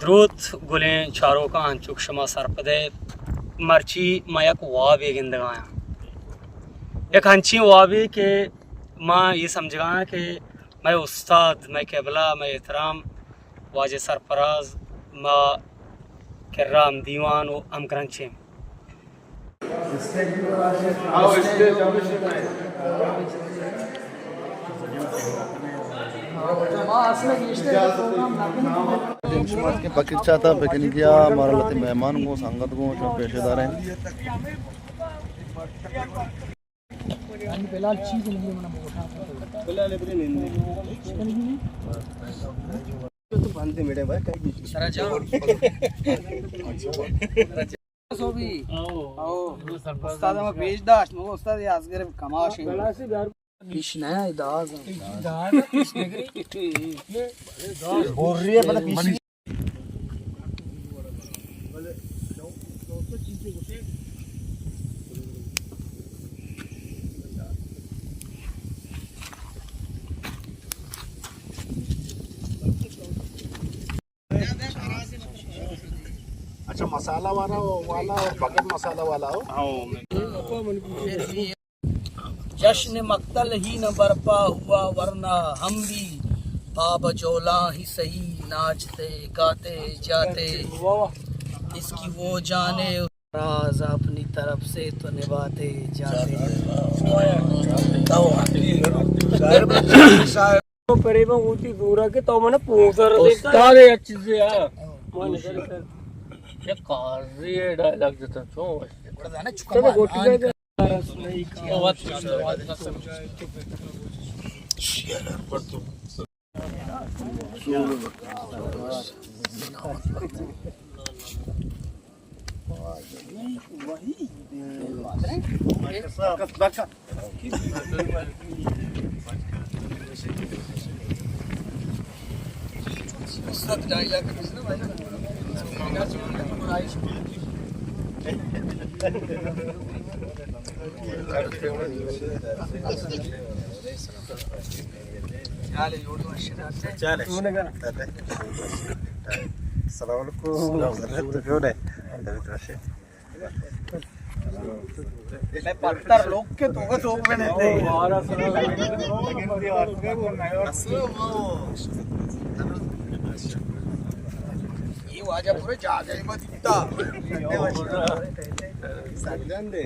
द्रुत गुलें चारों का अंचुक शमा सरपदे मर्ची मयक वाब ये गिंदगाया एक हंची वाबी के माँ ये समझ गया कि मैं उस्ताद मैं केबला मैं एहतराम वाजे सरफराज माँ कर्राम दीवान व अमकरंचे बकीर चाहता बकिन किया हमारा लते मेहमान को संगत को जो पेशेदार हैं तो बनते मेरे भाई कहीं सारा जाओ सोबी आओ उस्ताद हम पेश दाश मो उस्ताद याजगर कमाश पीश नया इदाज पीश नगरी बोल रही है मतलब पीछे अच्छा मसाला वाला और बगैर मसाला वाला हो जश्न मक्तल ही न बरपा हुआ वरना हम भी बाबजोला ही सही नाचते गाते जाते इसकी वो जाने राज अपनी तरफ से तो निभाते जाते करीब ऊंची दूर के तो मैंने पूछर उस्ताद है अच्छी से यार मन ये काजी है डायलॉग देता तो चलो गोटी का पत्थर लोग के तो सोप में नहीं ये वाजा पूरे जा गए मत इतना सागजान दे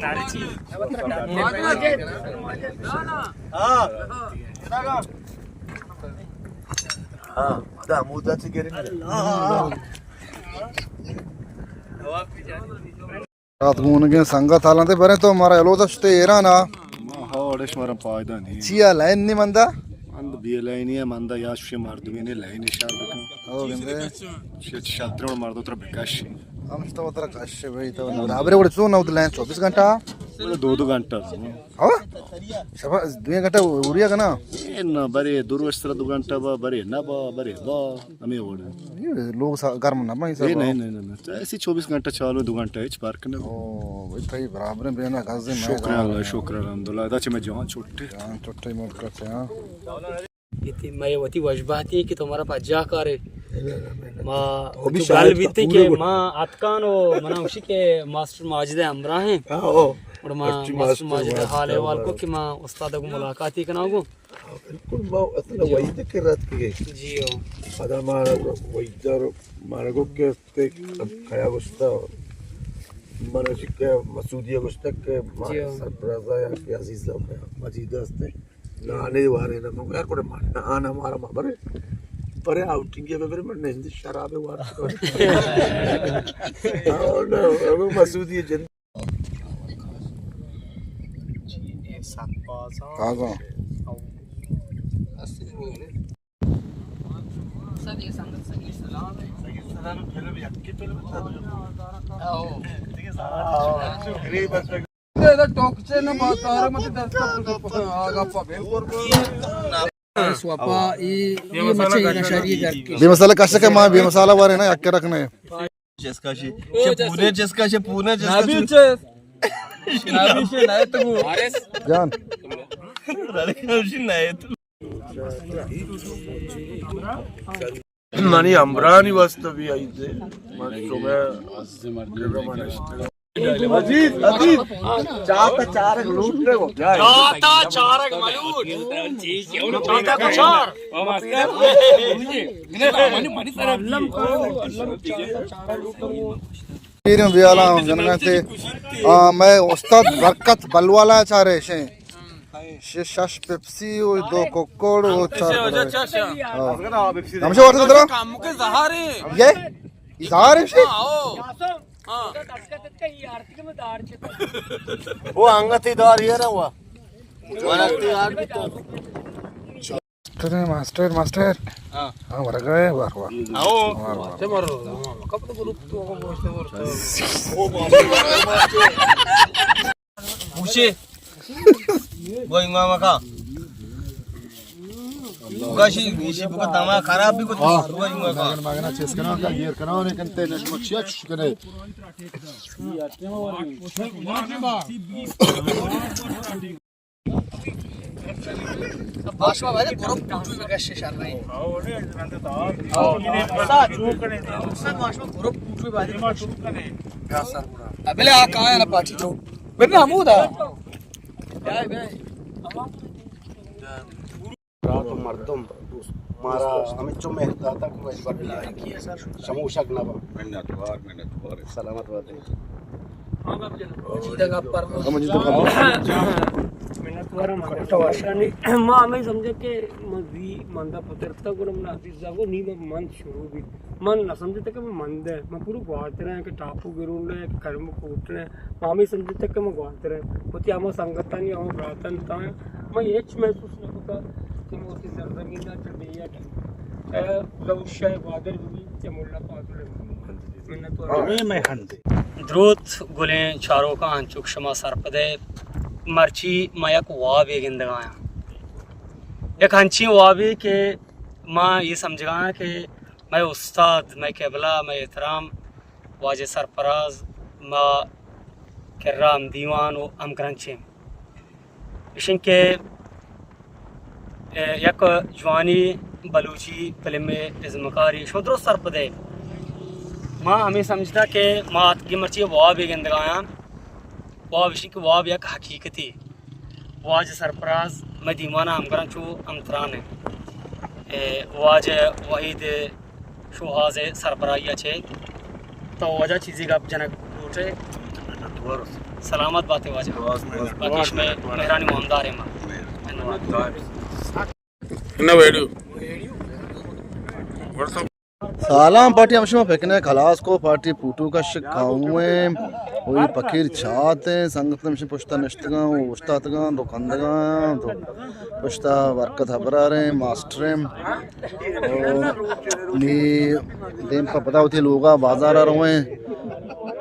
नारची हाँ दा मुद्दा से गिरे रात को उनके संगत हालांते बरे तो हमारा एलो तो स्टेरा ना Haadesh maram payda nahi. Chia line नहीं मंदा And bir layniye manda yaş şey mardumine layni şardıkın. ओ गंदे Şatron mardo tra bekaş. हम तो उधर काश भाई तो बराबर उड़ सो ना उधर लाइन 24 घंटा Böyle 2 घंटा. हाँ शबा 2 घंटा उड़िया का ना En bari durvestra 2 घंटा ba bari na ba ame oड़. ये लोग गर्म ना भाई सब नहीं ऐसी 24 घंटा चालू 2 घंटा hiç fark ne. ओ भाई भाई बराबर में बेना गाजे में Şükran alhamdulillah. Da çeme can çotte. जान छोटे मोट करते हैं इतनी मैं वती वजबाती कि तुम्हारा पज्जा करे माँ गाल बीते के माँ आतकान ओ मना उसी के मास्टर माजिद अमरा हैं और माँ मास्टर माजिद हाले वाल को कि माँ उस्ताद को मुलाकात ही करना को बिल्कुल माँ असल वही तक के रात की जी ओ आधा मारा वही दर मारा को के ते खाया गुस्ता मारा शिक्के मसूदिया गुस्ता के मारा सरप्राइज़ या कि अजीज लोग मजीदा से ना आने वाले ना मगर कोई मारना आना मारा मारे पर आउटिंग के बेरे में नहीं शराब है वार ना वो मसूदिया जन कागा सदी संगत सदी सलाम सलाम फिल्म यक्की फिल्म आओ गरीब इधर टोकचे ना बातार मत दस्ता आगा पबेल स्वापा ये मच्छी ना शरीर करके बेमसाला काशा का माँ बेमसाला वाले ना यक्के रखने जिसका शे पूने नाबी छे नाबी छे ना तो जान Mani Amrani vastavi aide. मैं उस्ताद बरकत बलवाला चाह रहे हैं शश पेप्सी और 2 कोकोड़ और 4 हमसे वाटर दे काम के सहारे ये इज़हार है वो अंगती दार ये रहा हुआ वरती यार भी तो मास्टर मास्टर हाँ मर गए वाह वाह आओ पूछे वो मामा का उगाशी नीचे बुका तमा खराब भी कुछ हुआ ही का मागना चेस करना का गियर करना ने कंते नशमचिया करे भाषा वाले ग्रुप टूटू में कैसे चल रहे हैं अबले आ कहां है ना पार्टी तो बिना अमूदा रात मर्दम मारा हमें चो मेहदाता को इस बार किया सर समूशक ना मिनट सलामत बात है जगह पर मुझे तो खबर आम्ही समजे की मजी मंदा पत्रता को मन आदिस जागो नी मन शुरू भी मन ना समझते कि मैं मंद है मैं पूरा गवाते रहे कि टापू गिरून रहे कि कर्म कोट रहे आम्ही समझते कि मैं गवाते रहे होती आम संगता नहीं आम प्रार्थन था मैं एच महसूस न होता कि मैं उसी सरजमीन चढ़िया लवशाह बादर भी के मुल्ला पादर द्रुत गुलें चारों का अंचुक शमा सरपदे मर्ची मयक वाब एक इंदगाया एक हंची वाबी के माँ ये समझ गया कि मैं उस्ताद मैं केबला मैं एहतराम वाज सरफराज माँ कर्राम दीवान व अमग्रंचे इशन के एक जवानी बलूची फिल्म इज़्मकारी शुद्र सरपदे माँ हमें समझता कि माँ की मर्ची वाब एक इंदगाया वाब इशी की वाब एक हकीकती वाज सरफराज मैं दीवाना अमग्रंच अमतरान है वाज वहीद शुहाज सरबराही छे तो वजह चीज़ी का जनक उठे सलामत बातें वाज बाकी में मेहरानी मोहमदार है माँ सालाम पार्टी हमशमा फेंकने खलास को पार्टी पूटू का शिकाऊए वही पकीर छाते संगत में पुश्ता नश्तगा उस्तादगा दुकानदगा तो पुश्ता बरकत हबरारे मास्टरे नी देम का पता होती लोगा बाजार आ रहे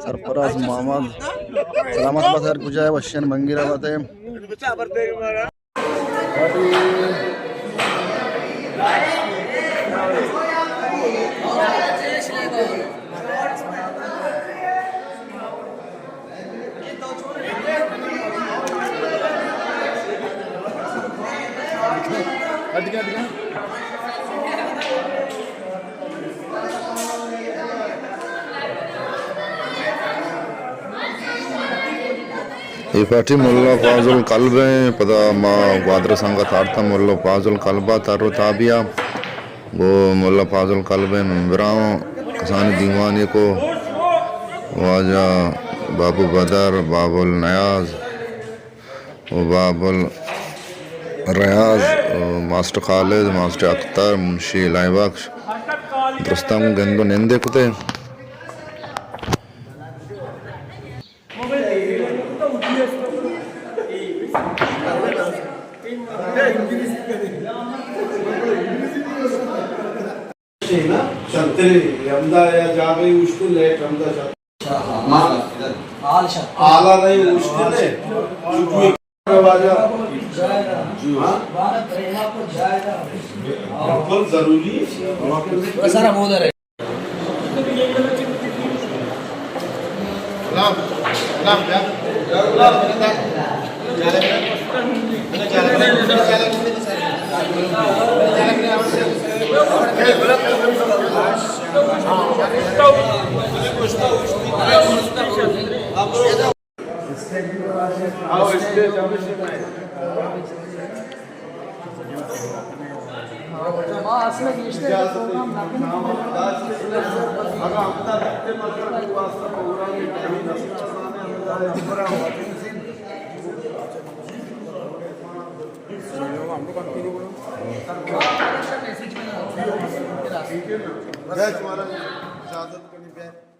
सरफराज मोहम्मद सलामत बात गुजाए वशन मंगीरा बातें ये पार्टी मुल्ला फाजुल कल्ब पदा माँ ग्वादर संगत आर्ता मुल्ला फाजुल कल्बा तारो ताबिया वो मुल्ला फाजुल कल्ब मेम्बराओं कसानी दीवानी को वाजा बाबू बदर बाबुल नयाज वो बाबुल रियाज मास्टर खालिद मास्टर अख्तर मुंशी लाइबख्श दरस्तां गंदो निंदे कुते चलते रमदा या जा गई उसको लेट रमदा आला नहीं उसको ले बाजा बहुत जरूरी है सारा मोदर है गुलाम गुलाम जय तुम्हारा इजाजत करनी पे